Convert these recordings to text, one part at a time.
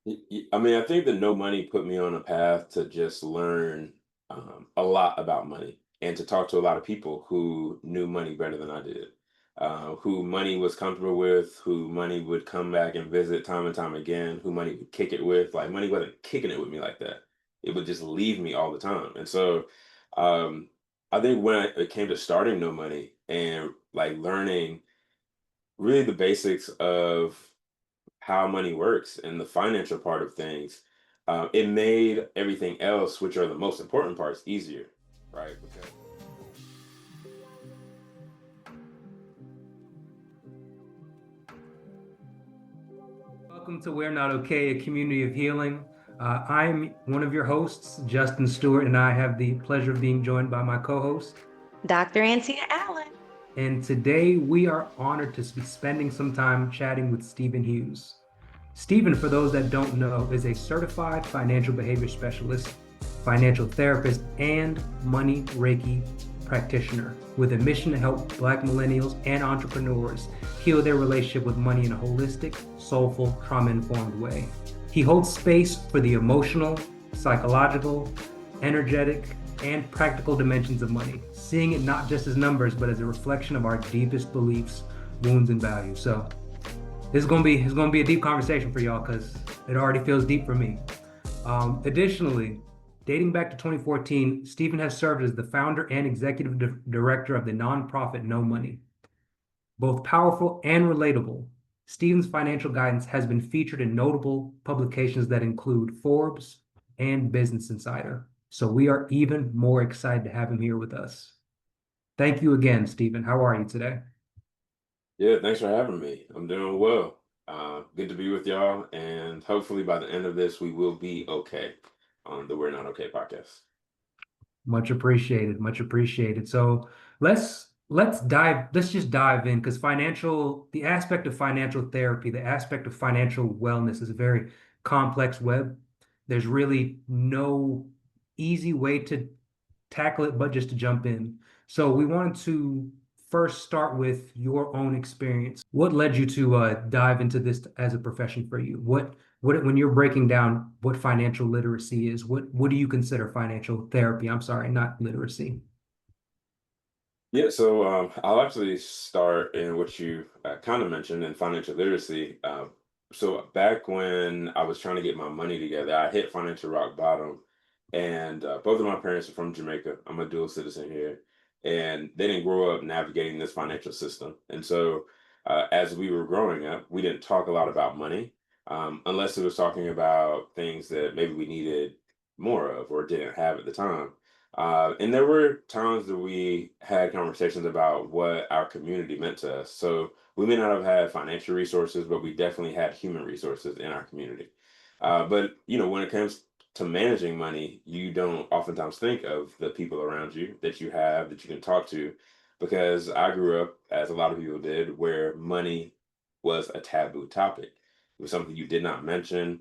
I mean, I think the no money put me on a path to just learn a lot about money and to talk to a lot of people who knew money better than I did, who money was comfortable with, who money would come back and visit time and time again, who money would kick it with. Like money wasn't kicking it with me like that. It would just leave me all the time. And so um, I think when it came to starting no money and like learning really the basics of how money works and the financial part of things, it made everything else, which are the most important parts, easier, right? Because Welcome to We're Not Okay, a community of healing. I'm one of your hosts, Justin Stewart, and I have the pleasure of being joined by my co-host. Dr. Antia Allen. And today we are honored to be spending some time chatting with Stephen Hughes. Stephen, for those that don't know, is a certified financial behavior specialist, financial therapist, and money Reiki practitioner with a mission to help Black millennials and entrepreneurs heal their relationship with money in a holistic, soulful, trauma-informed way. He holds space for the emotional, psychological, energetic, and practical dimensions of money, seeing it not just as numbers, but as a reflection of our deepest beliefs, wounds, and values. So it's gonna be a deep conversation for y'all because it already feels deep for me. Additionally, dating back to 2014, Stephen has served as the founder and executive director of the nonprofit No Money. Both powerful and relatable, Stephen's financial guidance has been featured in notable publications that include Forbes and Business Insider. So we are even more excited to have him here with us. Thank you again, Stephen. How are you today? yeah, thanks for having me. I'm doing well. Good to be with y'all, and hopefully by the end of this, we will be okay on the We're Not Okay podcast. Much appreciated. Much appreciated. So let's just dive in because the aspect of financial therapy, the aspect of financial wellness is a very complex web. There's really no easy way to tackle it, but just to jump in. So we wanted to first start with your own experience. What led you to dive into this as a profession for you? What when you're breaking down what financial literacy is, what do you consider financial therapy? I'm sorry, not literacy. Yeah, so I'll actually start in what you kind of mentioned in financial literacy. So back when I was trying to get my money together, I hit financial rock bottom, and both of my parents are from Jamaica. I'm a dual citizen here, and they didn't grow up navigating this financial system. And so, as we were growing up, we didn't talk a lot about money, unless it was talking about things that maybe we needed more of or didn't have at the time. And there were times that we had conversations about what our community meant to us. So we may not have had financial resources, but we definitely had human resources in our community. But when it comes to managing money, you don't oftentimes think of the people around you that you have that you can talk to, because I grew up, as a lot of people did, where money was a taboo topic. It was something you did not mention.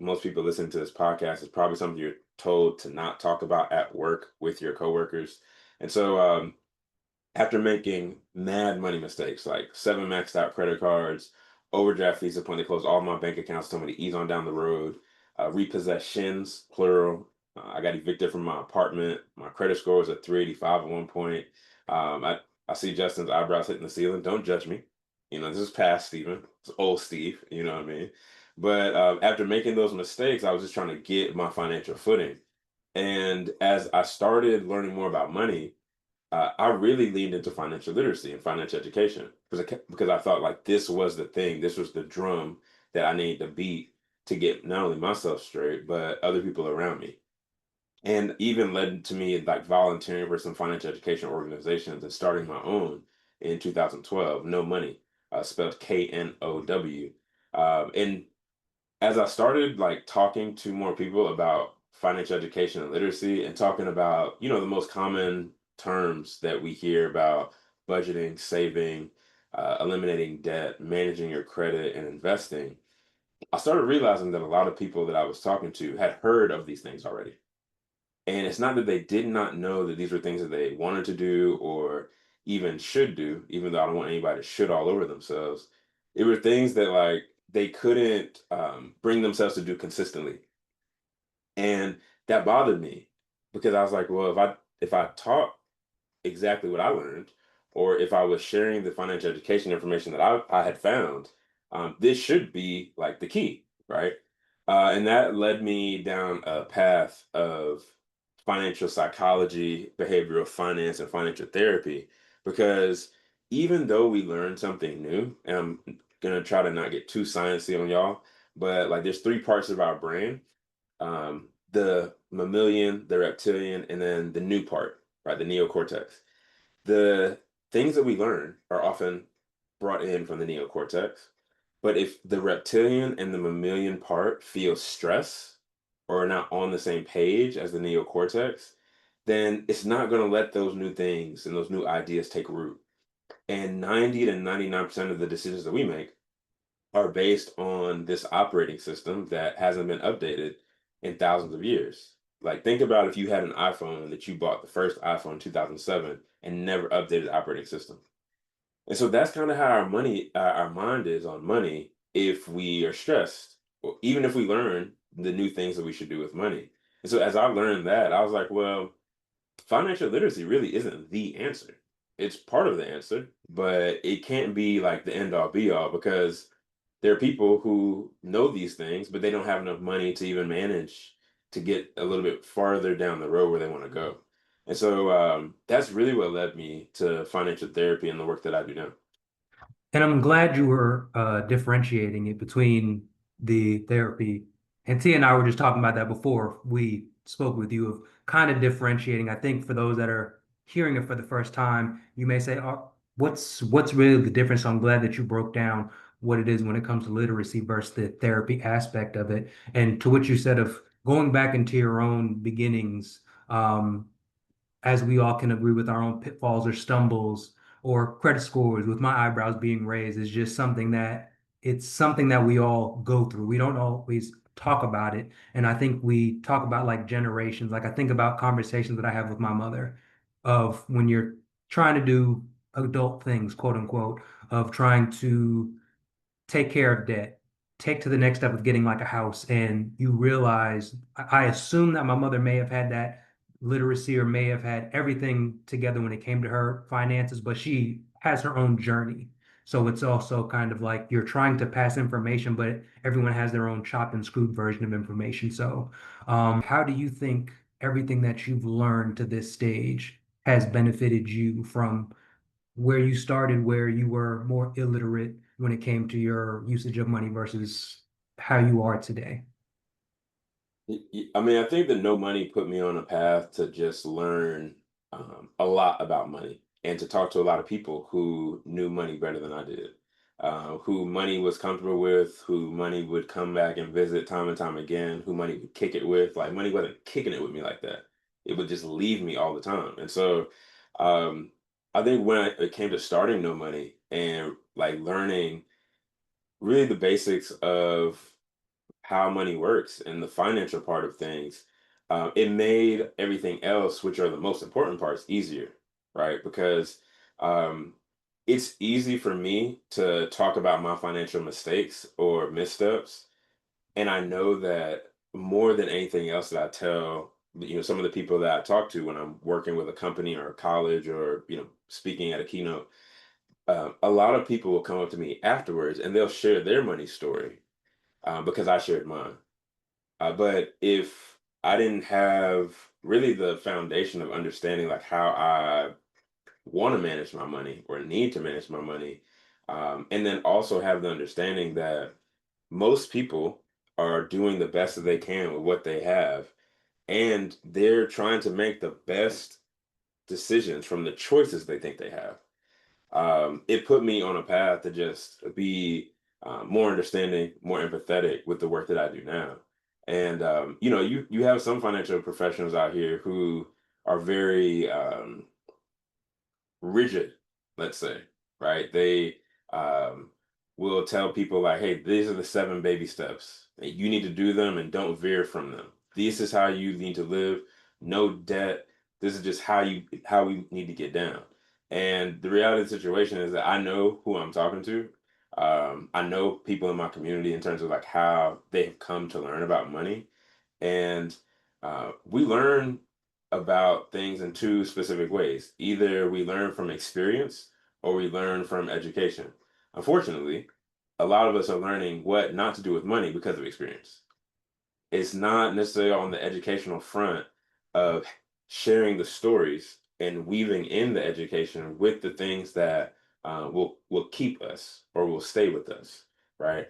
Most people listening to this podcast, it's probably something you're told to not talk about at work with your coworkers. And so, after making mad money mistakes, like 7 maxed out credit cards, overdraft fees to the point they closed all my bank accounts, told me to ease on down the road, repossessions, plural. I got evicted from my apartment. My credit score was at 385 at one point. I see Justin's eyebrows hitting the ceiling. Don't judge me. This is past Steven. It's old Steve. You know what I mean? But after making those mistakes, I was just trying to get my financial footing. And as I started learning more about money, I really leaned into financial literacy and financial education because I thought like this was the thing, this was the drum that I needed to beat to get not only myself straight, but other people around me. And even led to me like volunteering for some financial education organizations and starting my own in 2012, No Money, spelled KNOW. And as I started like talking to more people about financial education and literacy and talking about, the most common terms that we hear about budgeting, saving, eliminating debt, managing your credit, and investing, I started realizing that a lot of people that I was talking to had heard of these things already. And it's not that they did not know that these were things that they wanted to do or even should do, even though I don't want anybody to shit all over themselves. It were things that like they couldn't bring themselves to do consistently. And that bothered me because I was like, well, if I taught exactly what I learned, or if I was sharing the financial education information that I had found, this should be like the key, right? And that led me down a path of financial psychology, behavioral finance, and financial therapy. Because even though we learn something new, and I'm gonna try to not get too sciencey on y'all, but like there's three parts of our brain, the mammalian, the reptilian, and then the new part, right? The neocortex. The things that we learn are often brought in from the neocortex. But if the reptilian and the mammalian part feel stress or are not on the same page as the neocortex, then it's not going to let those new things and those new ideas take root. And 90 to 99% of the decisions that we make are based on this operating system that hasn't been updated in thousands of years. Like, think about if you had an iPhone that you bought the first iPhone in 2007 and never updated the operating system. And so that's kind of how our mind is on money if we are stressed, or even if we learn the new things that we should do with money. And so as I learned that, I was like, well, financial literacy really isn't the answer. It's part of the answer, but it can't be like the end all be all because there are people who know these things, but they don't have enough money to even manage to get a little bit farther down the road where they want to go. And so that's really what led me to financial therapy and the work that I do now. And I'm glad you were differentiating it between the therapy. And T and I were just talking about that before we spoke with you of kind of differentiating. I think for those that are hearing it for the first time, you may say, "Oh, what's really the difference?" So I'm glad that you broke down what it is when it comes to literacy versus the therapy aspect of it. And to what you said of going back into your own beginnings, as we all can agree with our own pitfalls or stumbles or credit scores with my eyebrows being raised is just something that it's something that we all go through. We don't always talk about it. And I think we talk about like generations. Like I think about conversations that I have with my mother of when you're trying to do adult things, quote unquote, of trying to take care of debt, take to the next step of getting like a house, and you realize I assume that my mother may have had that literacy or may have had everything together when it came to her finances, but she has her own journey. So it's also kind of like you're trying to pass information, but everyone has their own chopped and screwed version of information. So, how do you think everything that you've learned to this stage has benefited you from where you started, where you were more illiterate when it came to your usage of money versus how you are today? I mean, I think the no money put me on a path to just learn a lot about money and to talk to a lot of people who knew money better than I did, who money was comfortable with, who money would come back and visit time and time again, who money would kick it with. Like, money wasn't kicking it with me like that. It would just leave me all the time. And so um, I think when it came to starting no money and like learning really the basics of how money works and the financial part of things, it made everything else, which are the most important parts, easier, right? Because um, it's easy for me to talk about my financial mistakes or missteps, and I know that more than anything else that I tell, some of the people that I talk to when I'm working with a company or a college or speaking at a keynote, a lot of people will come up to me afterwards and they'll share their money story because I shared mine. But if I didn't have really the foundation of understanding like how I want to manage my money or need to manage my money, and then also have the understanding that most people are doing the best that they can with what they have, and they're trying to make the best decisions from the choices they think they have. It put me on a path to just be more understanding, more empathetic with the work that I do now. And you have some financial professionals out here who are very rigid, let's say, right? They um, will tell people like, "Hey, these are the seven baby steps, and you need to do them, and don't veer from them. This is how you need to live. No debt. This is just how we need to get down." And the reality of the situation is that I know who I'm talking to. I know people in my community in terms of like how they have come to learn about money, and we learn about things in two specific ways. Either we learn from experience or we learn from education. Unfortunately, a lot of us are learning what not to do with money because of experience. It's not necessarily on the educational front of sharing the stories and weaving in the education with the things that will keep us or will stay with us, right?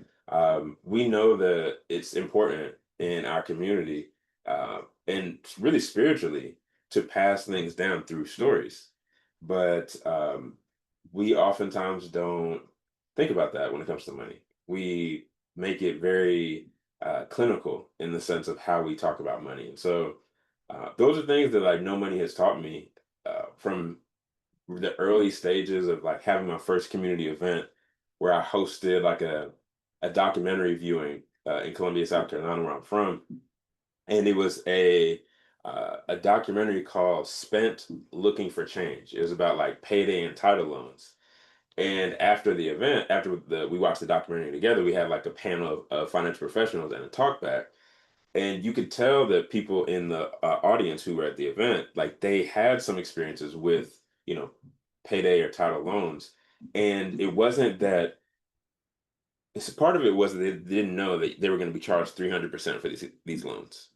We know that it's important in our community and really spiritually to pass things down through stories, but we oftentimes don't think about that when it comes to money. We make it very clinical in the sense of how we talk about money. And so those are things that like no money has taught me from the early stages of like having my first community event where I hosted like a documentary viewing in Columbia, South Carolina, where I'm from, and it was a documentary called "Spent Looking for Change." It was about like payday and title loans. And after the event, after we watched the documentary together, we had like a panel of financial professionals and a talk back. And you could tell that people in the audience who were at the event, like they had some experiences with, payday or title loans. And it wasn't that, it's part of it was that they didn't know that they were going to be charged 300% for these loans,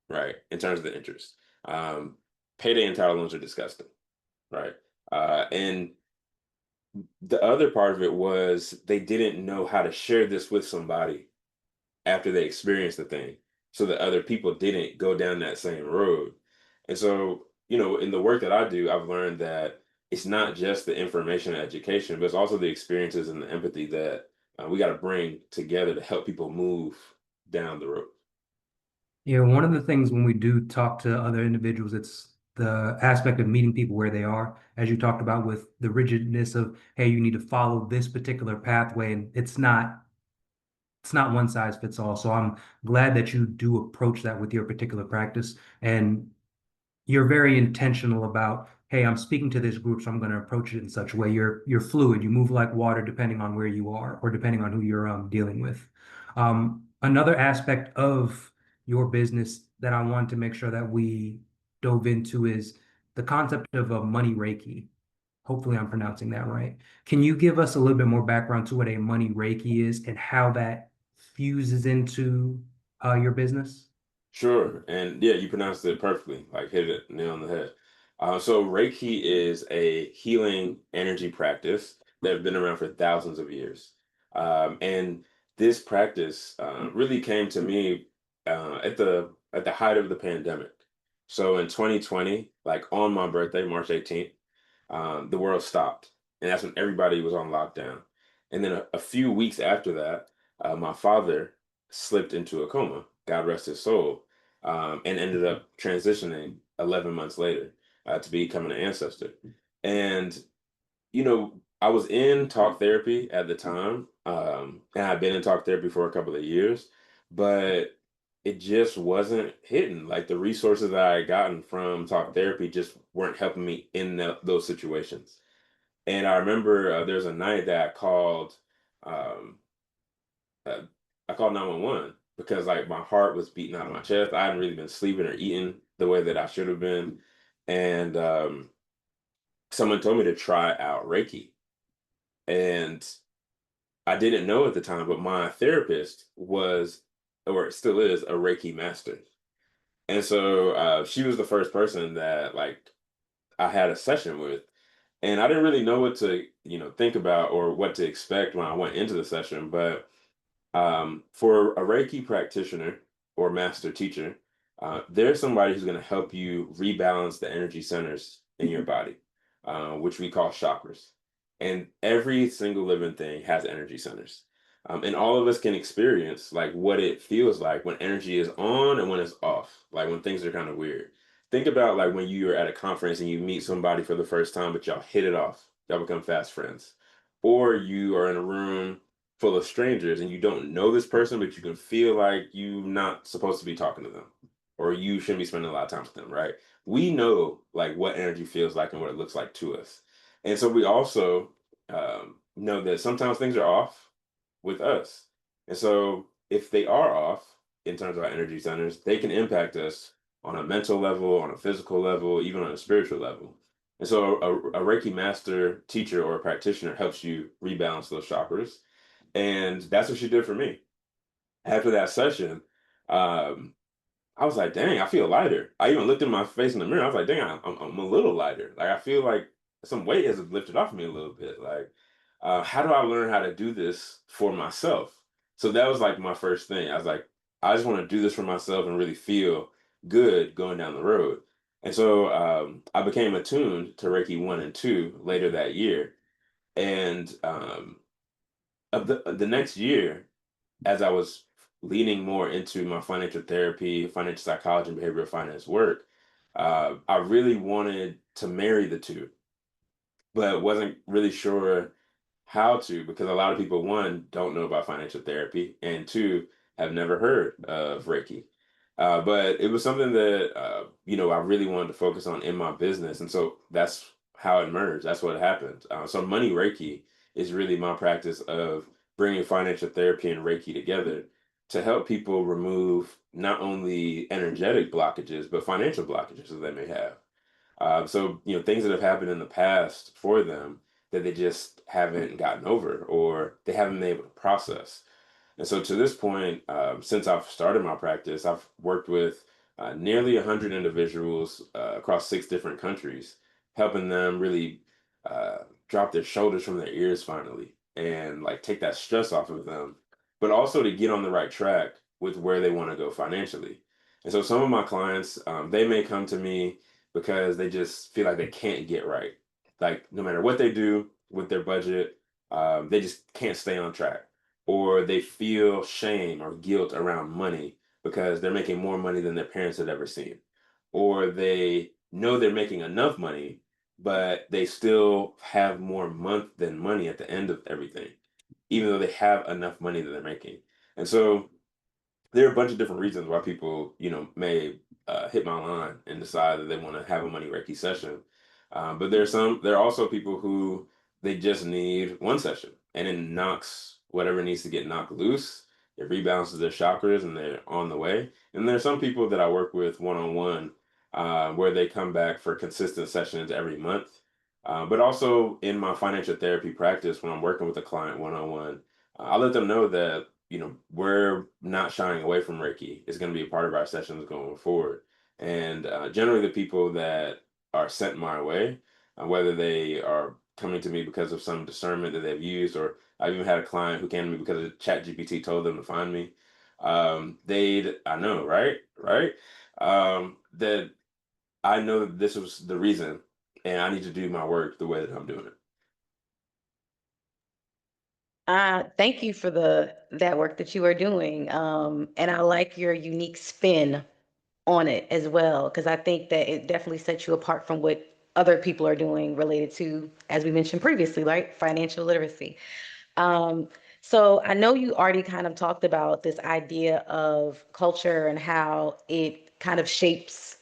right? In terms of the interest. Um, Payday and title loans are disgusting, right? And the other part of it was they didn't know how to share this with somebody after they experienced the thing so that other people didn't go down that same road. And so, in the work that I do, I've learned that it's not just the information and education, but it's also the experiences and the empathy that we got to bring together to help people move down the road. Yeah, one of the things when we do talk to other individuals, it's the aspect of meeting people where they are, as you talked about with the rigidness of, hey, you need to follow this particular pathway, and it's not one size fits all. So I'm glad that you do approach that with your particular practice. And you're very intentional about, hey, I'm speaking to this group, so I'm going to approach it in such a way. You're fluid. You move like water depending on where you are or depending on who you're dealing with. Another aspect of your business that I want to make sure that we dove into is the concept of a money Reiki. Hopefully, I'm pronouncing that right. Can you give us a little bit more background to what a money Reiki is and how that fuses into your business? Sure. And yeah, you pronounced it perfectly, like hit it nail on the head. So Reiki is a healing energy practice that has been around for thousands of years. And this practice really came to me at the height of the pandemic. So in 2020, like on my birthday, March 18th, the world stopped. And that's when everybody was on lockdown. And then a few weeks after that, my father slipped into a coma, God rest his soul, and ended up transitioning 11 months later to becoming an ancestor. And, I was in talk therapy at the time, and I'd been in talk therapy for a couple of years, but it just wasn't hitting. Like the resources that I had gotten from talk therapy just weren't helping me in those situations. And I remember there's a night that um, I called 911 because like my heart was beating out of my chest. I hadn't really been sleeping or eating the way that I should have been. And someone told me to try out Reiki. And I didn't know at the time, but my therapist was, or still is, a Reiki master. And so she was the first person that like I had a session with. And I didn't really know what to, think about or what to expect when I went into the session. But for a Reiki practitioner or master teacher, there's somebody who's going to help you rebalance the energy centers in your body, which we call chakras. And every single living thing has energy centers. And all of us can experience like what it feels like when energy is on and when it's off, like when things are kind of weird. Think about like when you are at a conference and you meet somebody for the first time, but y'all hit it off, y'all become fast friends. Or you are in a room full of strangers and you don't know this person, but you can feel like you're not supposed to be talking to them or you shouldn't be spending a lot of time with them, right? We know like what energy feels like and what it looks like to us. And so we also know that sometimes things are off with us. And so if they are off in terms of our energy centers, they can impact us on a mental level, on a physical level, even on a spiritual level. And so a Reiki master teacher or a practitioner helps you rebalance those chakras. And that's what she did for me. After that session, um, I was like, dang, I feel lighter. I even looked in my face in the mirror. I was like, dang, I'm a little lighter. Like, I feel like some weight has lifted off me a little bit. Like, how do I learn how to do this for myself? So that was like my first thing. I was like, I just want to do this for myself and really feel good going down the road. And so I became attuned to Reiki 1 and 2 later that year. And of the next year, as I was leaning more into my financial therapy, financial psychology, and behavioral finance work, I really wanted to marry the two, but wasn't really sure how to because a lot of people, one, don't know about financial therapy, and two, have never heard of Reiki. But it was something that I really wanted to focus on in my business, and so that's how it merged. That's what happened. So Money Reiki is really my practice of bringing financial therapy and Reiki together to help people remove not only energetic blockages but financial blockages that they may have. So, things that have happened in the past for them that they just haven't gotten over or they haven't been able to process. And so to this point, since I've started my practice, I've worked with nearly 100 individuals across 6 different countries, helping them really uh, drop their shoulders from their ears finally and like take that stress off of them, but also to get on the right track with where they want to go financially. And so some of my clients, they may come to me because they just feel like they can't get right. Like no matter what they do with their budget, they just can't stay on track or they feel shame or guilt around money because they're making more money than their parents had ever seen, or they know they're making enough money, but they still have more month than money at the end of everything, even though they have enough money that they're making. And so there are a bunch of different reasons why people, may hit my line and decide that they want to have a money Reiki session. But there are also people who they just need one session and it knocks whatever needs to get knocked loose. It rebalances their chakras and they're on the way. And there are some people that I work with one on one where they come back for consistent sessions every month. But also in my financial therapy practice, when I'm working with a client one on one, I let them know that we're not shying away from Reiki. It's going to be a part of our sessions going forward. And generally, the people that are sent my way, whether they are coming to me because of some discernment that they've used, or I've even had a client who came to me because of ChatGPT told them to find me. I know, right? Right? That I know that this was the reason, and I need to do my work the way that I'm doing it. Thank you for that work that you are doing. And I like your unique spin on it as well, because I think that it definitely sets you apart from what other people are doing related to, as we mentioned previously, right? Financial literacy. Um, so I know you already kind of talked about this idea of culture and how it kind of shapes,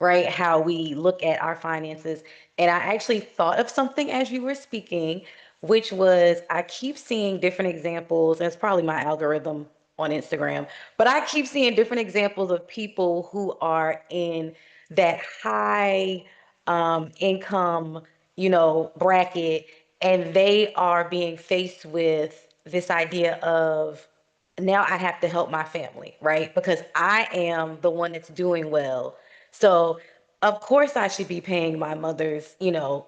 right, how we look at our finances. And I actually thought of something as you were speaking, which was I keep seeing different examples. That's probably my algorithm on Instagram, but I keep seeing different examples of people who are in that high income, bracket, and they are being faced with this idea of now I have to help my family, right? Because I am the one that's doing well. So of course I should be paying my mother's,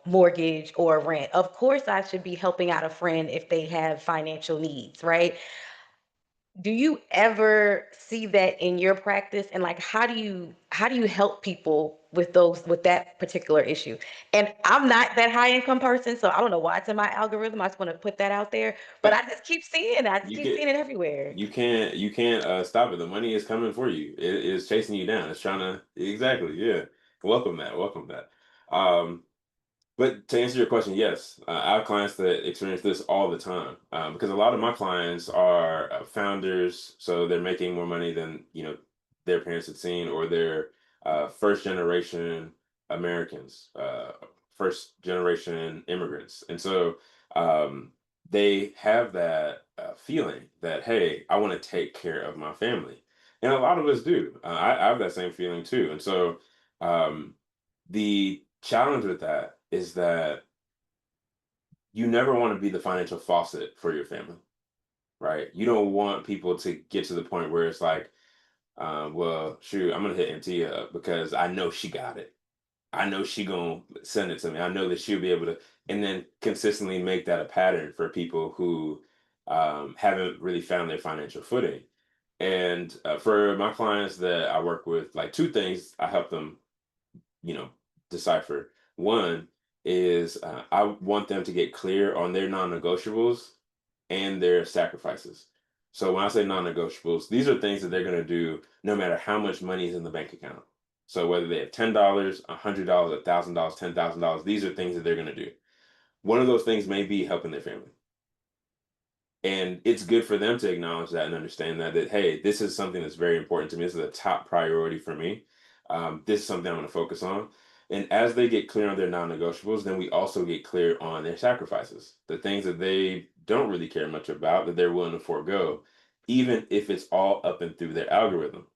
mortgage or rent. Of course I should be helping out a friend if they have financial needs, right? Do you ever see that in your practice? And like how do you help people with that particular issue? And I'm not that high income person, so I don't know why it's in my algorithm. I just want to put that out there. But I just keep seeing it. I just You keep get seeing it everywhere. you can't stop it. The money is coming for you. It is chasing you down. It's trying to exactly, yeah. Welcome that. Um, but to answer your question, yes, I have clients that experience this all the time because a lot of my clients are founders, so they're making more money than their parents had seen, or they're first generation Americans, first generation immigrants, and so um, they have that feeling that, hey, I want to take care of my family. And a lot of us do. I have that same feeling too. And so um, the challenge with that is that you never want to be the financial faucet for your family, right? You don't want people to get to the point where it's like, well, shoot, I'm gonna hit Antia up because I know she got it. I know she gonna send it to me. I know that she'll be able to, and then consistently make that a pattern for people who haven't really found their financial footing. And for my clients that I work with, like two things I help them, you know, decipher. One is I want them to get clear on their non-negotiables and their sacrifices. So when I say non-negotiables, these are things that they're going to do no matter how much money is in the bank account. So whether they have $10, $100, $1,000, $10,000, these are things that they're going to do. One of those things may be helping their family. And it's good for them to acknowledge that and understand that hey, this is something that's very important to me. This is a top priority for me. This is something I'm going to focus on. And as they get clear on their non-negotiables, then we also get clear on their sacrifices, the things that they don't really care much about, that they're willing to forego, even if it's all up and through their algorithm,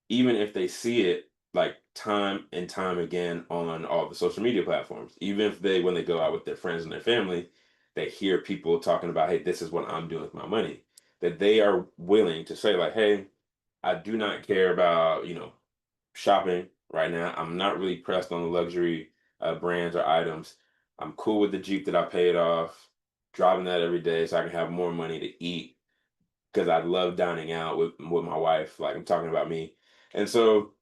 even if they see it like time and time again on all the social media platforms, even if they, when they go out with their friends and their family, they hear people talking about, hey, this is what I'm doing with my money, that they are willing to say, like, hey, I do not care about, shopping right now. I'm not really pressed on the luxury brands or items. I'm cool with the Jeep that I paid off, driving that every day so I can have more money to eat because I love dining out with my wife. Like I'm talking about me. And so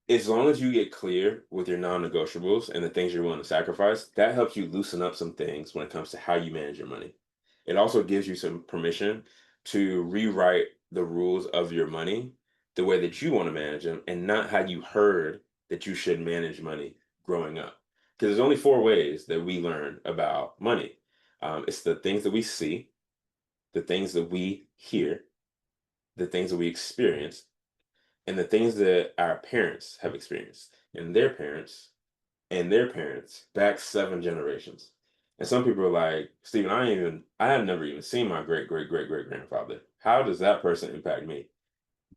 as long as you get clear with your non-negotiables and the things you're willing to sacrifice, that helps you loosen up some things when it comes to how you manage your money. It also gives you some permission to rewrite the rules of your money the way that you want to manage them and not how you heard that you should manage money growing up. Because there's only four ways that we learn about money. It's the things that we see, the things that we hear, the things that we experience, and the things that our parents have experienced, and their parents back 7 generations. And some people are like, Stephen, I have never even seen my great great great great grandfather. How does that person impact me?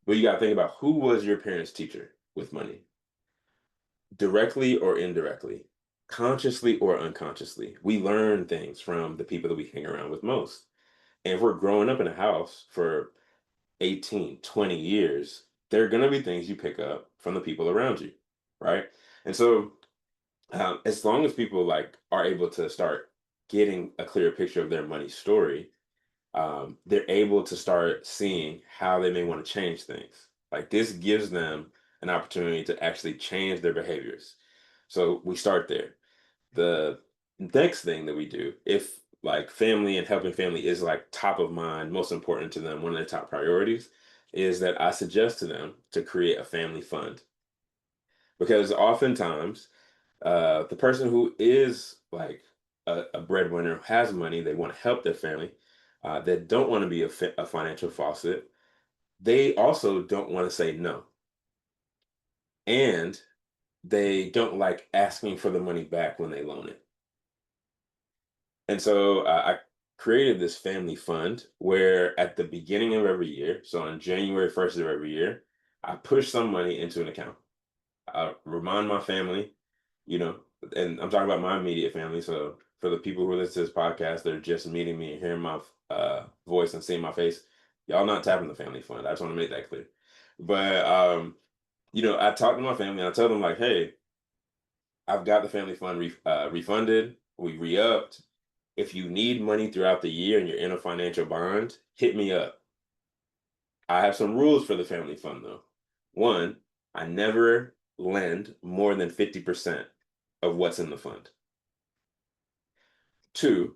Well, you got to think about who was your parents' teacher with money, directly or indirectly, consciously or unconsciously. We learn things from the people that we hang around with most. And if we're growing up in a house for 18, 20 years, there are going to be things you pick up from the people around you, right? And so, as long as people like are able to start getting a clear picture of their money story, they're able to start seeing how they may want to change things. Like this gives them an opportunity to actually change their behaviors. So we start there. The next thing that we do, if like family and helping family is like top of mind, most important to them, one of their top priorities, is that I suggest to them to create a family fund. Because oftentimes, the person who is like a breadwinner, has money, they want to help their family, that don't want to be a financial faucet, they also don't want to say no. And they don't like asking for the money back when they loan it. And so I created this family fund where at the beginning of every year, so on January 1st of every year, I push some money into an account. I remind my family, you know, and I'm talking about my immediate family. So for the people who listen to this podcast, they're just meeting me and hearing my voice and seeing my face. Y'all not tapping the family fund. I just want to make that clear. But I talk to my family and I tell them like, hey, I've got the family fund refunded. We re-upped. If you need money throughout the year and you're in a financial bind, hit me up. I have some rules for the family fund though. One, I never lend more than 50% of what's in the fund. Two,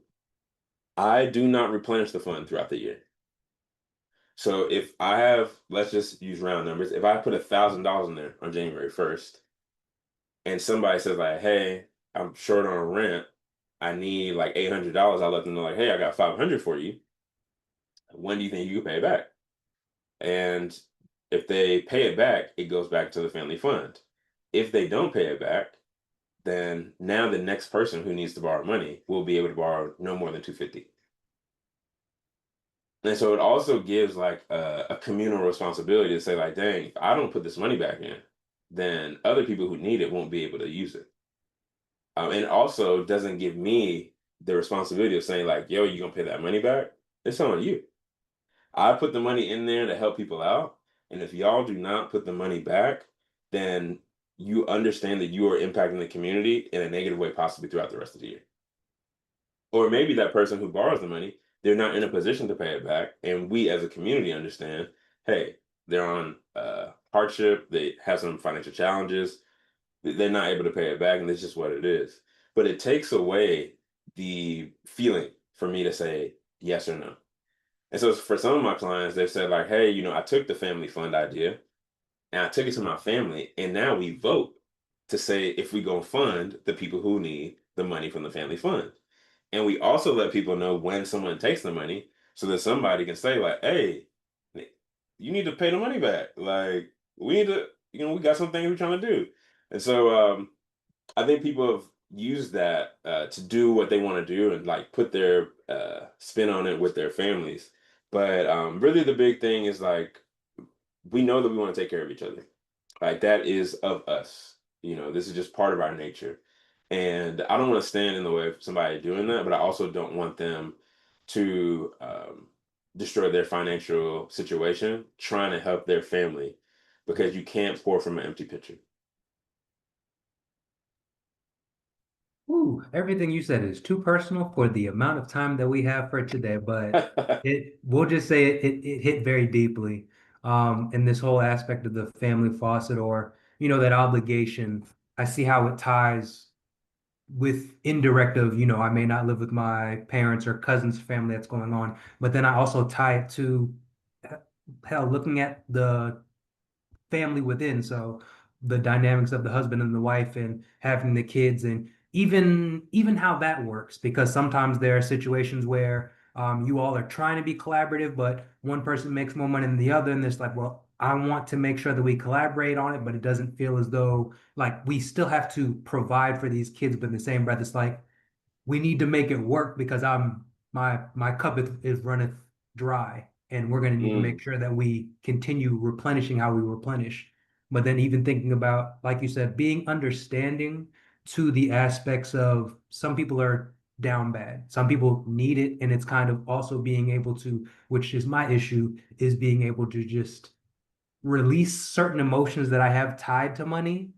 I do not replenish the fund throughout the year. So if I have, let's just use round numbers. If I put $1,000 in there on January 1st and somebody says like, hey, I'm short on rent, I need like $800, I let them know like, hey, I got 500 for you. When do you think you can pay it back? And if they pay it back, it goes back to the family fund. If they don't pay it back, then now the next person who needs to borrow money will be able to borrow no more than 250. And so it also gives like a communal responsibility to say like, dang, if I don't put this money back in, then other people who need it won't be able to use it. And it also doesn't give me the responsibility of saying like, yo, you gonna pay that money back? It's on you. I put the money in there to help people out. And if y'all do not put the money back, then you understand that you are impacting the community in a negative way, possibly throughout the rest of the year. Or maybe that person who borrows the money, they're not in a position to pay it back. And we as a community understand, hey, they're on hardship, they have some financial challenges, they're not able to pay it back, and that's just what it is. But it takes away the feeling for me to say yes or no. And so for some of my clients, they've said like, hey, I took the family fund idea and I took it to my family, and now we vote to say if we go fund the people who need the money from the family fund. And we also let people know when someone takes the money so that somebody can say like, hey, you need to pay the money back. Like we need to, we got some things we're trying to do. And so I think people have used that to do what they want to do and like put their spin on it with their families. But really the big thing is like, we know that we want to take care of each other. Like that is of us. This is just part of our nature. And I don't want to stand in the way of somebody doing that, but I also don't want them to destroy their financial situation trying to help their family because you can't pour from an empty pitcher. Ooh, everything you said is too personal for the amount of time that we have for today, but we'll just say it hit very deeply in this whole aspect of the family faucet or that obligation. I see how it ties with indirect of, I may not live with my parents or cousins family that's going on, but then I also tie it to hell, looking at the family within. So the dynamics of the husband and the wife and having the kids and even how that works because sometimes there are situations where you all are trying to be collaborative, but one person makes more money than the other, and it's like, well, I want to make sure that we collaborate on it, but it doesn't feel as though like we still have to provide for these kids, but in the same breath, it's like we need to make it work because my cup is runneth dry, and we're going to need to make Mm, sure that we continue replenishing how we replenish. But then even thinking about, like you said, being understanding to the aspects of some people are down bad, some people need it, and it's kind of also being able to, which is my issue, is being able to just release certain emotions that I have tied to money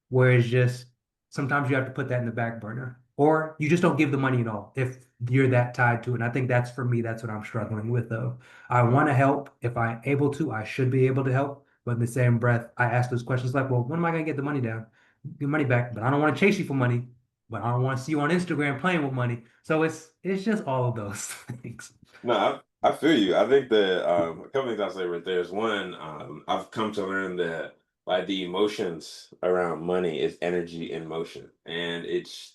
whereas just sometimes you have to put that in the back burner, or you just don't give the money at all if you're that tied to it. And I think that's for me, that's what I'm struggling with though. I want to help. If I'm able to, I should be able to help. But in the same breath, I ask those questions like, well, when am I gonna get the money down? Get money back, but I don't want to chase you for money, but I don't want to see you on Instagram playing with money. So it's just all of those things. no, I feel you. I think that a couple things I'll say right there is one, I've come to learn that like the emotions around money is energy in motion. And it's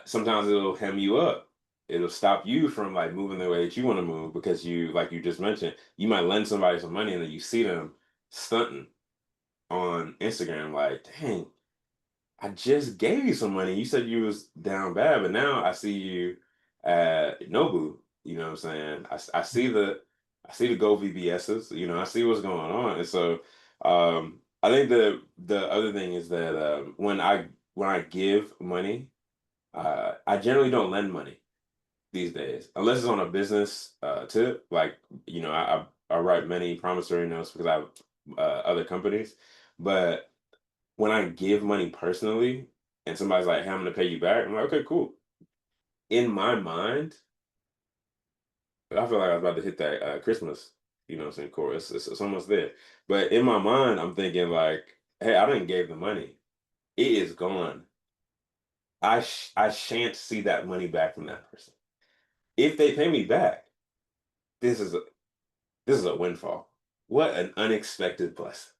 sometimes it'll hem you up. It'll stop you from like moving the way that you want to move because you, like you just mentioned, you might lend somebody some money and then you see them stunting on Instagram, like, dang, I just gave you some money. You said you was down bad, but now I see you at Nobu. You know what I'm saying? I see the Go VBSs. I see what's going on. And so I think the other thing is that when I give money, I generally don't lend money these days, unless it's on a business tip. Like, I write many promissory notes because I have other companies. But when I give money personally and somebody's like, hey, I'm gonna pay you back, I'm like, okay, cool. In my mind, I feel like I was about to hit that Christmas, what I'm saying, chorus. It's almost there. But in my mind, I'm thinking like, hey, I didn't give the money. It is gone. I shan't see that money back from that person. If they pay me back, this is a this is a windfall. What an unexpected blessing.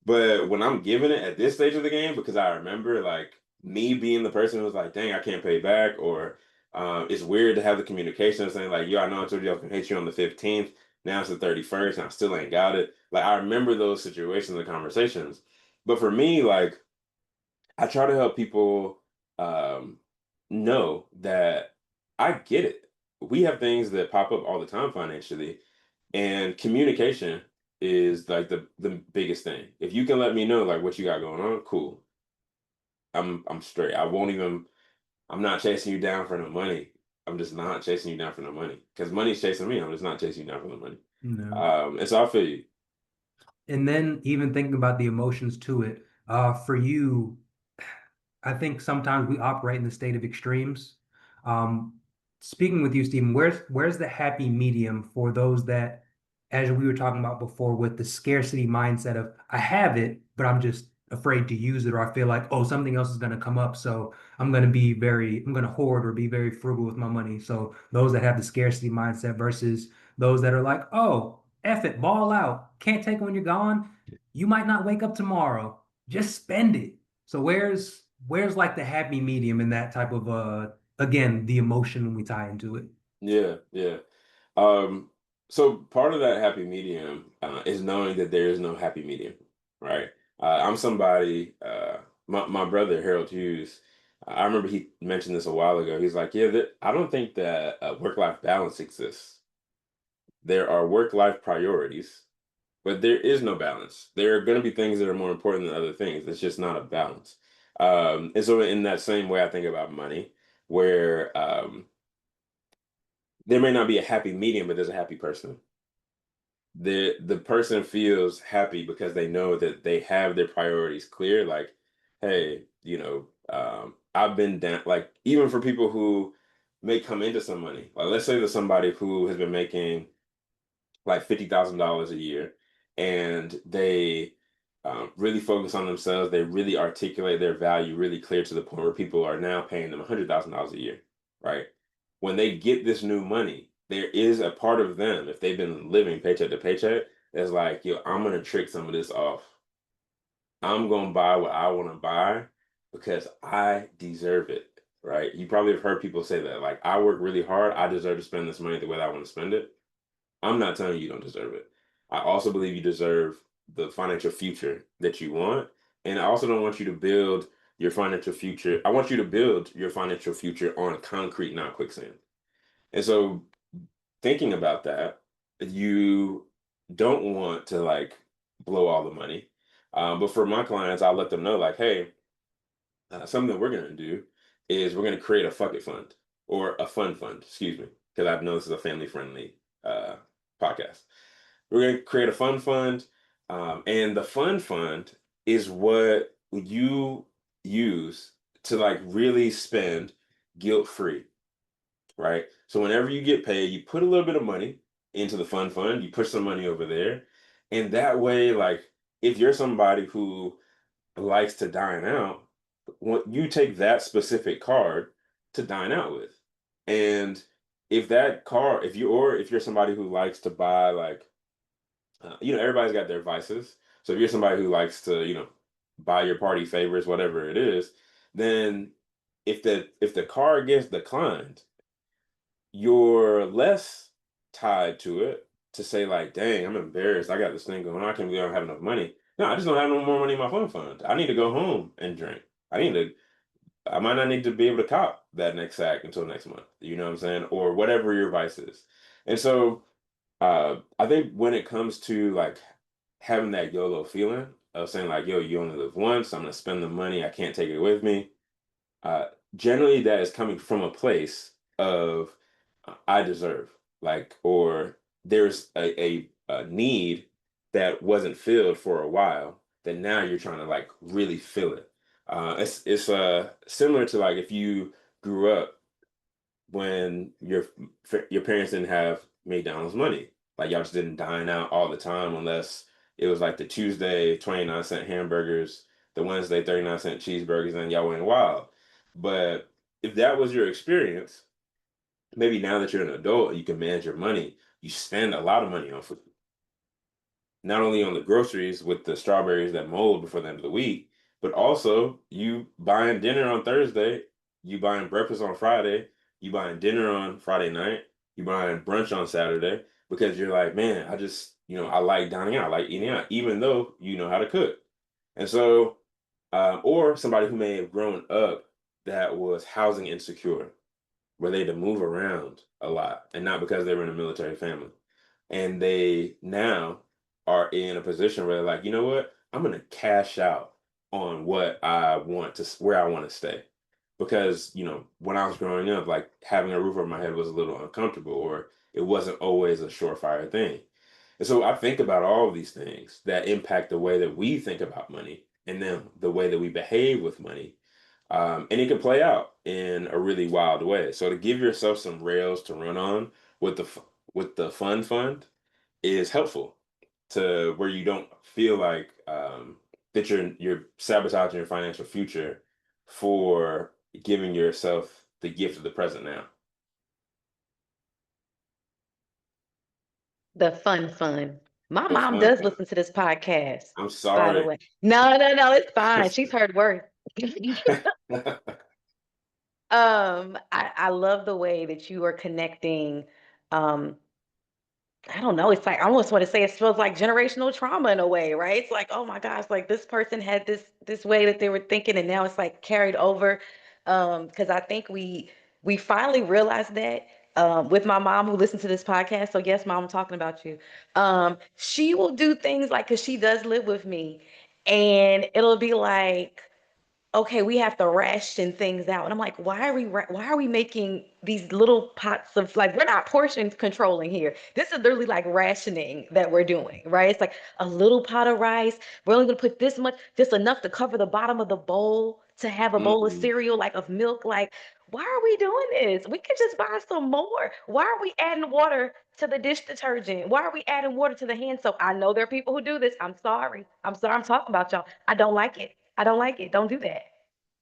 But when I'm giving it at this stage of the game, because I remember like me being the person who's like, dang, I can't pay back, or it's weird to have the communication of saying like, yo, I know I told you I was gonna hit you on the 15th. Now it's the 31st, and I still ain't got it. Like I remember those situations and conversations. But for me, like I try to help people um, know that I get it. We have things that pop up all the time financially, and communication is like the biggest thing. If you can let me know like what you got going on, cool. I'm straight. I won't even. I'm not chasing you down for no money. I'm just not chasing you down for no money because money's chasing me. I'm just not chasing you down for the money. No. And so I feel you. And then even thinking about the emotions to it, for you, I think sometimes we operate in the state of extremes. Um, Speaking with you, Stephen, where's the happy medium for those that, as we were talking about before, with the scarcity mindset of I have it, but I'm just afraid to use it, or I feel like, oh, something else is going to come up, so I'm going to hoard or be very frugal with my money. So those that have the scarcity mindset versus those that are like, oh, F it, ball out, can't take it when you're gone. You might not wake up tomorrow. Just spend it. So where's like the happy medium in that type of again, the emotion when we tie into it? Yeah, yeah. Um, so part of that happy medium is knowing that there is no happy medium, right? I'm somebody, my brother Harold Hughes, I remember he mentioned this a while ago. He's like, yeah, I don't think that work-life balance exists. There are work-life priorities, but there is no balance. There are going to be things that are more important than other things. It's just not a balance. And so in that same way, I think about money, where there may not be a happy medium, but there's a happy person. The person feels happy because they know that they have their priorities clear. Like, hey, I've been down. Like, even for people who may come into some money, like let's say there's somebody who has been making like $50,000 a year, and they really focus on themselves. They really articulate their value really clear to the point where people are now paying them $100,000 a year, right? When they get this new money, there is a part of them, if they've been living paycheck to paycheck, that's like, yo, I'm gonna trick some of this off. I'm gonna buy what I want to buy because I deserve it, right? You probably have heard people say that, like, I work really hard, I deserve to spend this money the way that I want to spend it. I'm not telling you you don't deserve it. I also believe you deserve the financial future that you want. And I also don't want you to build your financial future. I want you to build your financial future on concrete, not quicksand. And so thinking about that, you don't want to like blow all the money. But for my clients, I let them know like, hey, something that we're going to do is we're going to create a fuck it fund or a fund, excuse me, because I know this is a family friendly podcast. We're going to create a fund, and the fund is what you use to like really spend guilt free, right? So whenever you get paid, you put a little bit of money into the fund, you push some money over there, and that way, like if you're somebody who likes to dine out, you take that specific card to dine out with. And if that card, if you're somebody who likes to buy like, everybody's got their vices. So if you're somebody who likes to, buy your party favors, whatever it is, then if the card gets declined, you're less tied to it to say like, dang, I'm embarrassed. I got this thing going on. I can't believe I don't have enough money. No, I just don't have no more money in my fund. I need to go home and drink. I might not need to be able to cop that next sack until next month. You know what I'm saying? Or whatever your vice is. And so I think when it comes to like having that YOLO feeling of saying like, yo, you only live once, I'm gonna spend the money, I can't take it with me. Uh, Generally, that is coming from a place of I deserve, like, or there's a need that wasn't filled for a while that now you're trying to like really fill it. It's similar to like if you grew up when your parents didn't have McDonald's money, like y'all just didn't dine out all the time unless it was like the Tuesday 29-cent hamburgers, the Wednesday 39-cent cheeseburgers, and y'all went wild. But if that was your experience, maybe now that you're an adult and you can manage your money, you spend a lot of money on food. Not only on the groceries with the strawberries that mold before the end of the week, but also you buying dinner on Thursday, you buying breakfast on Friday, you buying dinner on Friday night, you buying brunch on Saturday because you're like, man, I just, I like dining out, I like eating out, even though you know how to cook. And so or somebody who may have grown up that was housing insecure, where they had to move around a lot, and not because they were in a military family. And they now are in a position where they're like, you know what? I'm gonna cash out on what I want to, where I want to stay. Because, when I was growing up, like having a roof over my head was a little uncomfortable, or it wasn't always a surefire thing. And so I think about all of these things that impact the way that we think about money and then the way that we behave with money. And it can play out in a really wild way. So to give yourself some rails to run on with with the fund is helpful to where you don't feel like that you're sabotaging your financial future for giving yourself the gift of the present now. The fun. My The mom fun does fund. listen to this podcast, I'm by the sorry. way. No, it's fine. She's heard worse. I love the way that you are connecting. Um, I don't know. It's like I almost want to say it feels like generational trauma in a way, right? It's like, oh my gosh, like this person had this way that they were thinking, and now it's like carried over. Because I think we finally realized that with my mom who listens to this podcast. So yes, mom, I'm talking about you. She will do things like because she does live with me, and it'll be like okay, we have to ration things out. And I'm like, why are we making these little pots of like we're not portion controlling here. This is literally like rationing that we're doing, right? It's like a little pot of rice. We're only gonna put this much, just enough to cover the bottom of the bowl to have a bowl of Mm-mm, cereal, like of milk. Like, why are we doing this? We could just buy some more. Why are we adding water to the dish detergent? Why are we adding water to the hand soap? I know there are people who do this. I'm sorry. I'm sorry. I'm talking about y'all. I don't like it. I don't like it. Don't do that.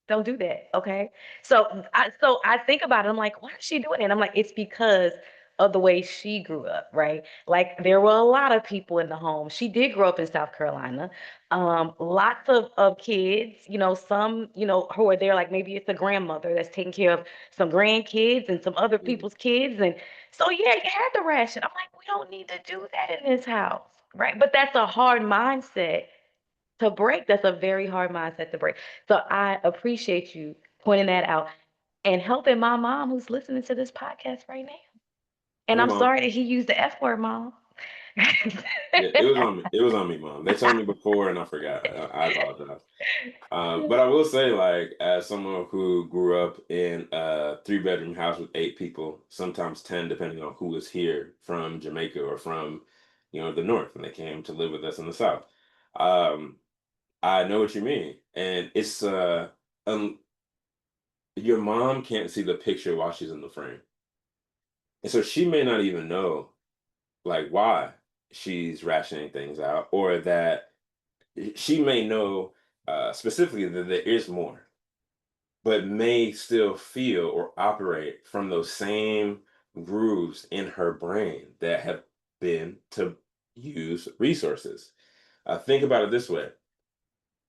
Don't do that. Okay. So I think about it. I'm like, why is she doing it? And I'm like, it's because of the way she grew up, right? Like there were a lot of people in the home. She did grow up in South Carolina. Lots of kids, some, who are there, like maybe it's a grandmother that's taking care of some grandkids and some other mm. people's kids. And so yeah, you had to ration. I'm like, we don't need to do that in this house. Right. But that's a hard mindset to break. That's a very hard mindset to break. So I appreciate you pointing that out and helping my mom who's listening to this podcast right now. And Hey, I'm mom. sorry that he used the F word, mom. Yeah, it was on me. It was on me, mom. They told me before, and I forgot. I apologize. But I will say, like, as someone who grew up in a three-bedroom house with 8 people, sometimes 10, depending on who was here from Jamaica or from, the North, and they came to live with us in the South. Um, I know what you mean, and it's um, your mom can't see the picture while she's in the frame, and so she may not even know like why she's rationing things out, or that she may know specifically that there is more, but may still feel or operate from those same grooves in her brain that have been to use resources. Think about it this way.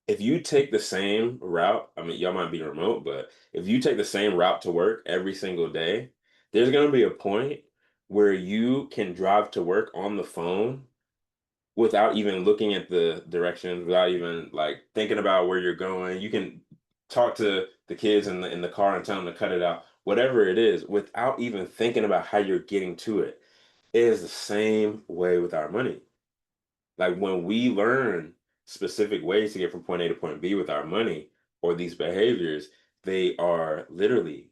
If you take the same route, I mean, y'all might be remote, but if you take the same route to work every single day, there's going to be a point where you can drive to work on the phone without even looking at the directions, without even like thinking about where you're going. You can talk to the kids in the car and tell them to cut it out, whatever it is, without even thinking about how you're getting to it. It is the same way with our money. Like when we learn specific ways to get from point A to point B with our money or these behaviors, they are literally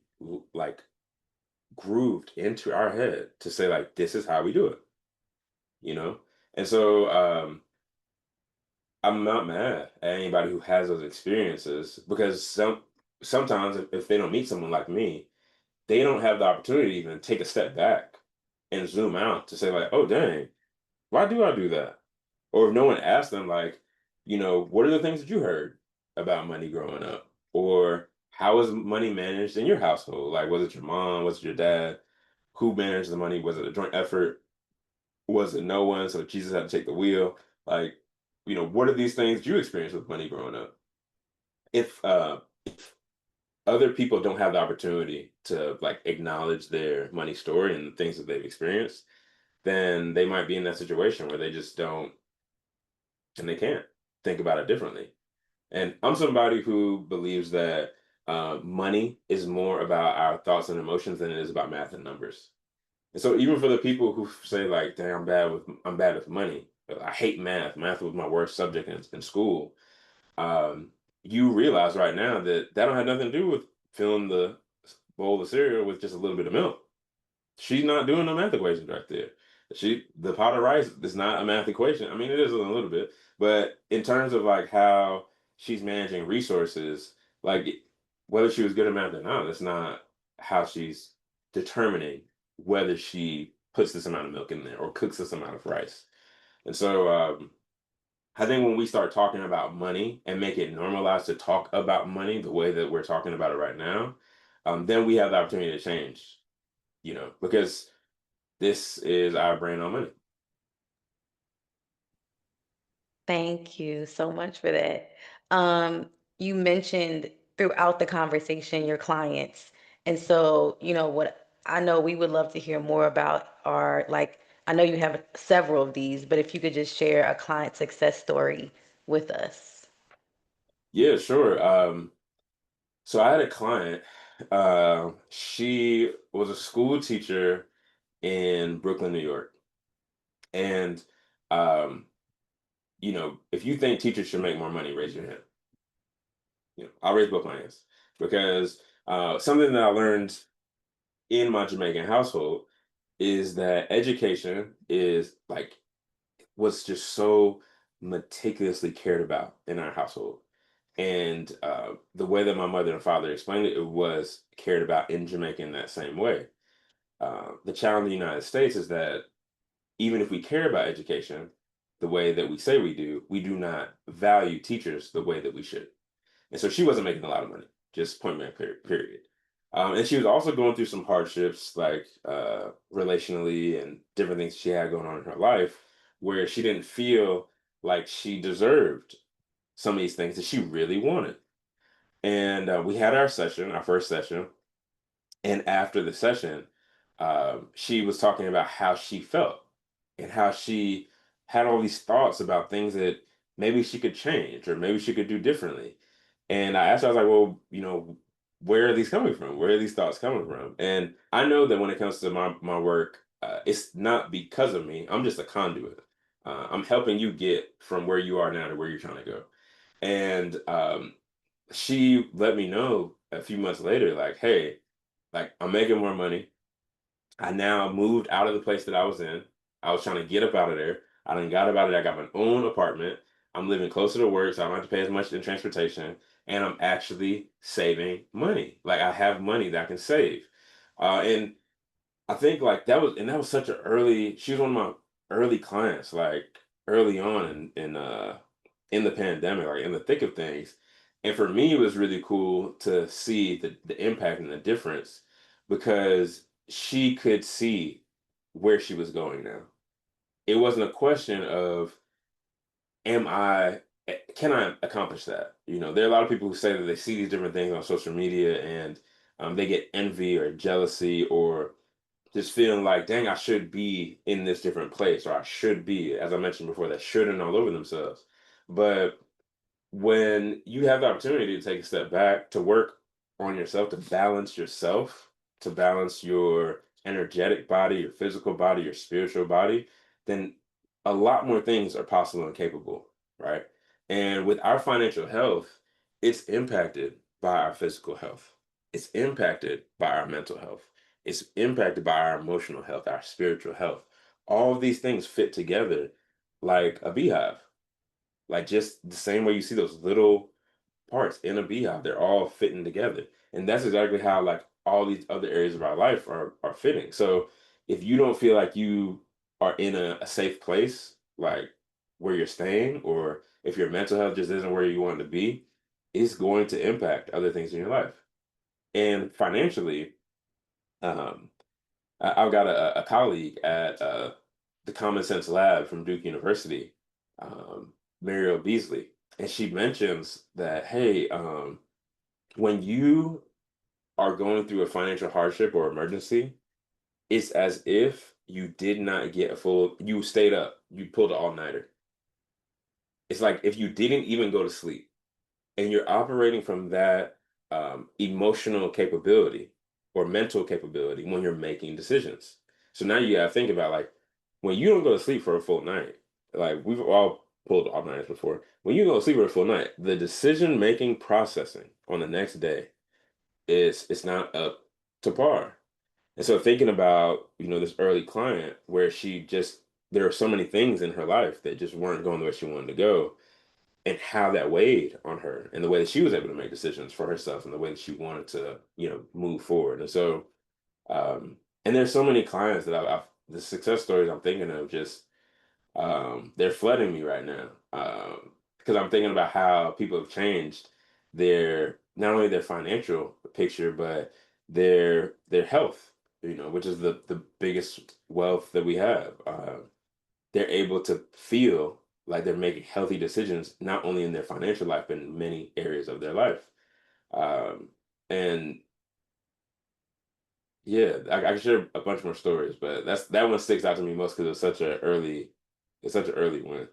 like grooved into our head to say like this is how we do it, you know? And so I'm not mad at anybody who has those experiences because sometimes if they don't meet someone like me, they don't have the opportunity to even take a step back and zoom out to say like, oh dang, why do I do that? Or if no one asks them like, what are the things that you heard about money growing up? Or how was money managed in your household? Like, was it your mom? Was it your dad? Who managed the money? Was it a joint effort? Was it no one? So Jesus had to take the wheel. Like, what are these things you experienced with money growing up? If other people don't have the opportunity to like acknowledge their money story and the things that they've experienced, then they might be in that situation where they just don't and they can't think about it differently. And I'm somebody who believes that money is more about our thoughts and emotions than it is about math and numbers. And so even for the people who say like, "Dang, I'm bad with money. I hate math. Math was my worst subject in school." Um, you realize right now that that don't have nothing to do with filling the bowl of cereal with just a little bit of milk. She's not doing no math equations right there. The pot of rice is not a math equation. I mean, it is a little bit, but in terms of like how she's managing resources, like whether she was good at math or not, that's not how she's determining whether she puts this amount of milk in there or cooks this amount of rice. And so I think when we start talking about money and make it normalized to talk about money the way that we're talking about it right now, then we have the opportunity to change, because this is our brand on money. Thank you so much for that. You mentioned throughout the conversation your clients. And so, what I know we would love to hear more about are like, I know you have several of these, but if you could just share a client success story with us. Yeah, sure. So I had a client. She was a school teacher in Brooklyn, New York, and um, if you think teachers should make more money, raise your hand. I'll raise both my hands because something that I learned in my Jamaican household is that education is like was just so meticulously cared about in our household. And the way that my mother and father explained it, it was cared about in Jamaica in that same way. The challenge in the United States is that even if we care about education the way that we say we do not value teachers the way that we should. And so she wasn't making a lot of money, just point blank period. And she was also going through some hardships, like relationally and different things she had going on in her life, where she didn't feel like she deserved some of these things that she really wanted. And we had our first session, and after the session, she was talking about how she felt and how she had all these thoughts about things that maybe she could change or maybe she could do differently. And I asked her, I was like, well, where are these coming from? Where are these thoughts coming from? And I know that when it comes to my work, it's not because of me. I'm just a conduit. I'm helping you get from where you are now to where you're trying to go. And she let me know a few months later, like, hey, like I'm making more money. I now moved out of the place that I was in. I was trying to get up out of there. I done got about it. I got my own apartment. I'm living closer to work, so I don't have to pay as much in transportation. And I'm actually saving money. Like I have money that I can save. And I think like that was such an early, she was one of my early clients, like early on in the pandemic, like in the thick of things. And for me, it was really cool to see the impact and the difference because she could see where she was going now. It wasn't a question of can I accomplish that? There are a lot of people who say that they see these different things on social media and they get envy or jealousy or just feeling like, dang, I should be in this different place, or I should be, as I mentioned before, that shouldn't all over themselves. But when you have the opportunity to take a step back, to work on yourself, to balance your energetic body, your physical body, your spiritual body, then a lot more things are possible and capable, right? And with our financial health, it's impacted by our physical health. It's impacted by our mental health. It's impacted by our emotional health, our spiritual health. All of these things fit together like a beehive, like just the same way you see those little parts in a beehive, they're all fitting together. And that's exactly how like all these other areas of our life are fitting. So if you don't feel like you are in a safe place, like where you're staying, or if your mental health just isn't where you want it to be, it's going to impact other things in your life. And financially, um, I've got a colleague at the Common Sense Lab from Duke University, um, Muriel Beasley, and she mentions that, hey, when you are going through a financial hardship or emergency, it's as if you did not get you stayed up, you pulled an all-nighter. It's like if you didn't even go to sleep. and you're operating from that emotional capability or mental capability when you're making decisions. So now you gotta think about like when you don't go to sleep for a full night, like we've all pulled all nighters before. When you go to sleep for a full night, the decision making processing on the next day is it's not up to par. And so thinking about, this early client where she just there are so many things in her life that just weren't going the way she wanted to go, and how that weighed on her and the way that she was able to make decisions for herself and the way that she wanted to, move forward. And so, and there's so many clients that the success stories I'm thinking of just, they're flooding me right now. Because I'm thinking about how people have changed not only their financial picture, but their health, which is the biggest wealth that we have. They're able to feel like they're making healthy decisions, not only in their financial life, but in many areas of their life. Um, and yeah, I can share a bunch more stories, but that one sticks out to me most because it's such an early one.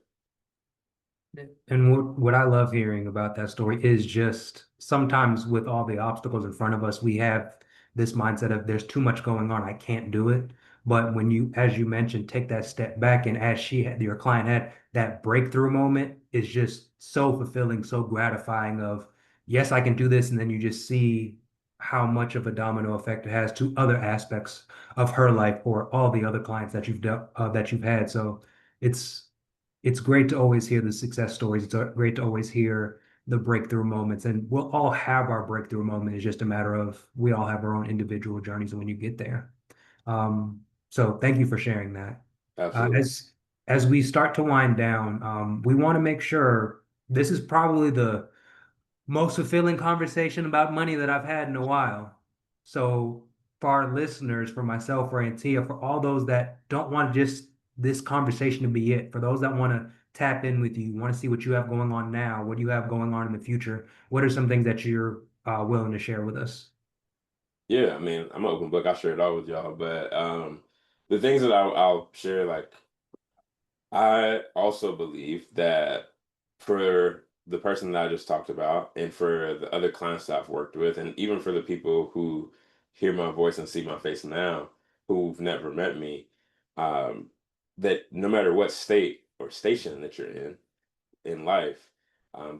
And what I love hearing about that story is just sometimes with all the obstacles in front of us, we have this mindset of there's too much going on, I can't do it. But when you, as you mentioned, take that step back and as your client had that breakthrough moment is just so fulfilling, so gratifying of, yes, I can do this. And then you just see how much of a domino effect it has to other aspects of her life or all the other clients that that you've had. So it's it's great to always hear the success stories. It's great to always hear the breakthrough moments. And we'll all have our breakthrough moment. It's just a matter of we all have our own individual journeys when you get there. So thank you for sharing that. Uh, Absolutely. as as we start to wind down, we want to make sure this is probably the most fulfilling conversation about money that I've had in a while. So, for our listeners, for myself, for Antia, for all those that don't want just this conversation to be it, for those that want to tap in with you, want to see what you have going on now, what you have going on in the future, what are some things that you're willing to share with us? Yeah, I mean, I'm an open book. I'll share it all with y'all. But the things that I'll share, like I also believe that for the person that I just talked about, and for the other clients that I've worked with, and even for the people who hear my voice and see my face now, who've never met me, um, that no matter what state or station that you're in life,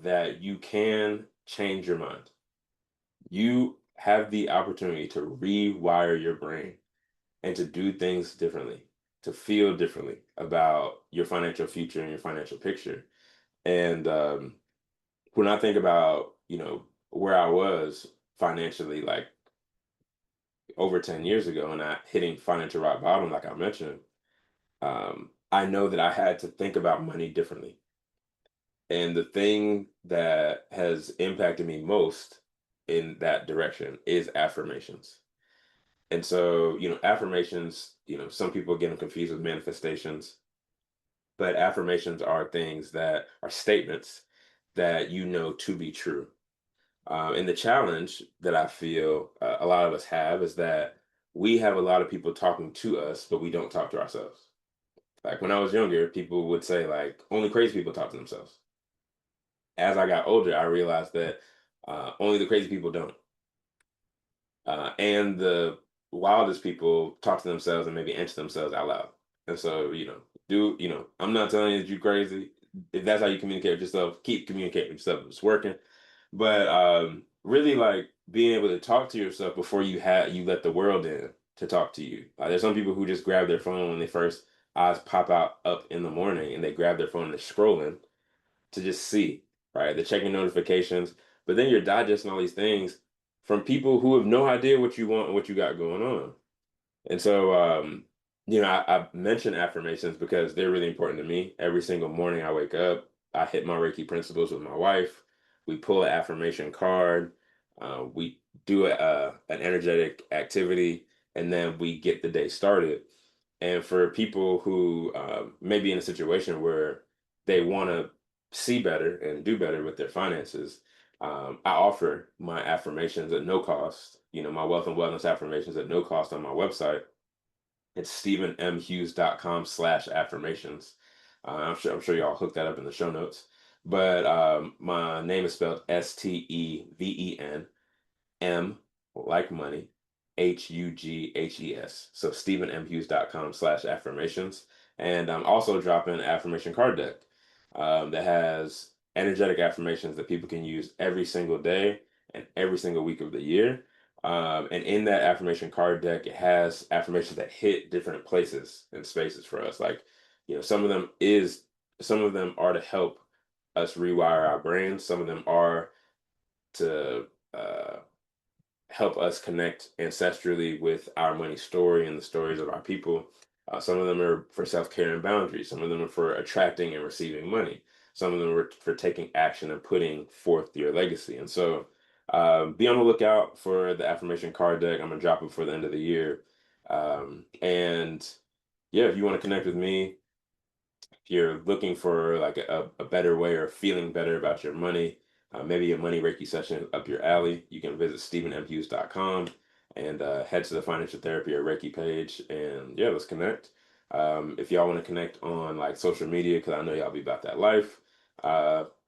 that you can change your mind. You have the opportunity to rewire your brain and to do things differently, to feel differently about your financial future and your financial picture. And when I think about, where I was financially, like over 10 years ago, and I hitting financial rock bottom, like I mentioned, I know that I had to think about money differently. And the thing that has impacted me most in that direction is affirmations. And so, affirmations, some people get them confused with manifestations, but affirmations are things that are statements that you know to be true. And the challenge that I feel a lot of us have is that we have a lot of people talking to us, but we don't talk to ourselves. Like when I was younger, people would say, like, only crazy people talk to themselves. As I got older, I realized that only the crazy people don't. And the wildest people talk to themselves and maybe answer themselves out loud. And so, I'm not telling you that you're crazy. If that's how you communicate with yourself, keep communicating with yourself if it's working. But really, like being able to talk to yourself before you let the world in to talk to you. There's some people who just grab their phone when they first eyes pop out up in the morning and they grab their phone and they're scrolling to just see, right? They're checking notifications, but then you're digesting all these things from people who have no idea what you want and what you got going on. And so, I mention affirmations because they're really important to me. Every single morning I wake up, I hit my Reiki principles with my wife. We pull an affirmation card. We do an energetic activity, and then we get the day started. And for people who may be in a situation where they want to see better and do better with their finances, I offer my affirmations at no cost, my wealth and wellness affirmations at no cost on my website. It's stephenmhughes.com/affirmations. I'm sure y'all hook that up in the show notes. But my name is spelled Steven, M like money, Hughes. So StephenMHughes.com/affirmations. And I'm also dropping an affirmation card deck that has energetic affirmations that people can use every single day and every single week of the year. And in that affirmation card deck, it has affirmations that hit different places and spaces for us. Like, some of them are to help us rewire our brains. Some of them are to help us connect ancestrally with our money story and the stories of our people. Some of them are for self-care and boundaries. Some of them are for attracting and receiving money. Some of them are for taking action and putting forth your legacy. And so be on the lookout for the affirmation card deck. I'm going to drop it for the end of the year. And yeah, if you want to connect with me, if you're looking for like a better way or feeling better about your money, maybe a money Reiki session up your alley, you can visit StephenMHughes.com and head to the financial therapy or Reiki page. And yeah, let's connect. If y'all want to connect on like social media, because I know y'all be about that life,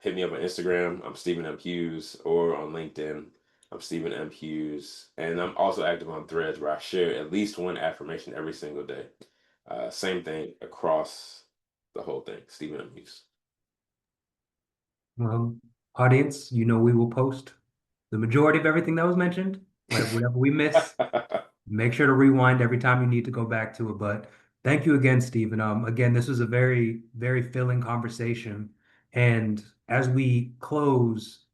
hit me up on Instagram. I'm Stephen M. Hughes, or on LinkedIn. I'm Stephen M. Hughes. And I'm also active on Threads, where I share at least one affirmation every single day. Same thing across the whole thing. Stephen M. Hughes. Well, audience, we will post the majority of everything that was mentioned. Whatever we miss, make sure to rewind every time you need to go back to it. But thank you again, Stephen. Again, this was a very, very filling conversation. And as we close,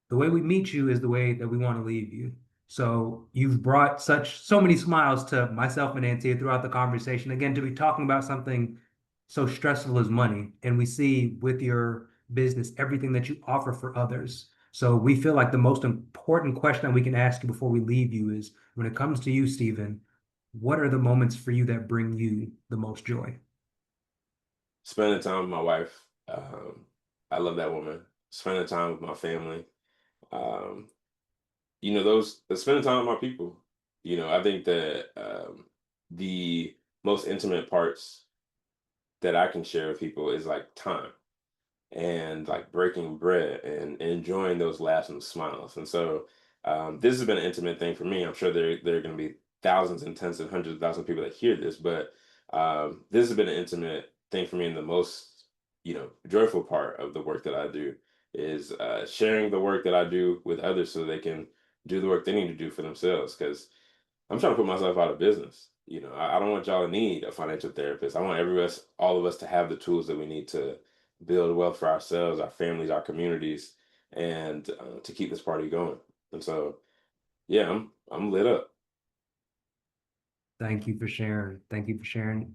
the way we meet you is the way that we want to leave you. So you've brought so many smiles to myself and Antia throughout the conversation. Again, to be talking about something so stressful as money, and we see with your business everything that you offer for others. So we feel like the most important question that we can ask you before we leave you is, when it comes to you, Stephen, what are the moments for you that bring you the most joy? Spending time with my wife. I love that woman. Spending time with my family. Um, spending time with my people. I think that the most intimate parts that I can share with people is like time and like breaking bread and enjoying those laughs and smiles. And so this has been an intimate thing for me. I'm sure there are going to be thousands and tens of hundreds of thousands of people that hear this, but this has been an intimate thing for me. And the most, joyful part of the work that I do is sharing the work that I do with others so they can do the work they need to do for themselves. Because I'm trying to put myself out of business. I don't want y'all to need a financial therapist. I want all of us to have the tools that we need to build wealth for ourselves, our families, our communities, and to keep this party going. And so, yeah, I'm lit up. Thank you for sharing. Thank you for sharing.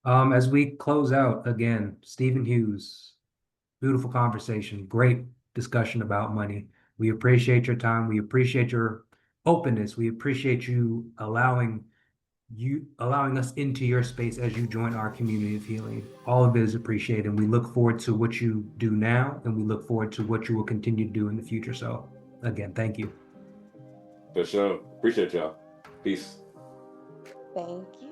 As we close out again, Stephen Hughes, beautiful conversation, great discussion about money. We appreciate your time. We appreciate your openness. We appreciate you allowing us into your space as you join our community of healing. All of it is appreciated. And we look forward to what you do now, and we look forward to what you will continue to do in the future. So again, thank you. For sure. Appreciate y'all. Peace. Thank you.